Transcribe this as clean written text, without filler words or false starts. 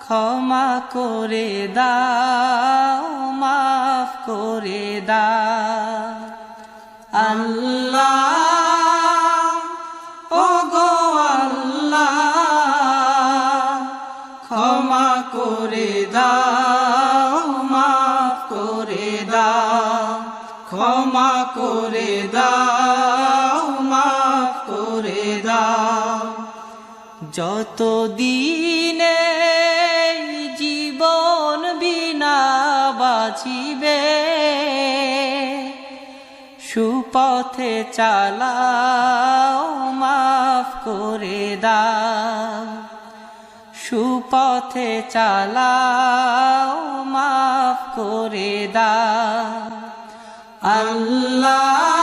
ক্ষমা করে দাও, মাফ করে দাও। আল্লাহ ওগো আল্লাহ, ক্ষমা করে দাও, মাফ করে দাও, ক্ষমা করে দাও, মাফ করে দাও। যত দিনে জীবন বিনা বাঁচিবে, সুপথে চালাও, মাফ করে দাও, সুপথে চালাও, মাফ করে দাও। আল্লাহ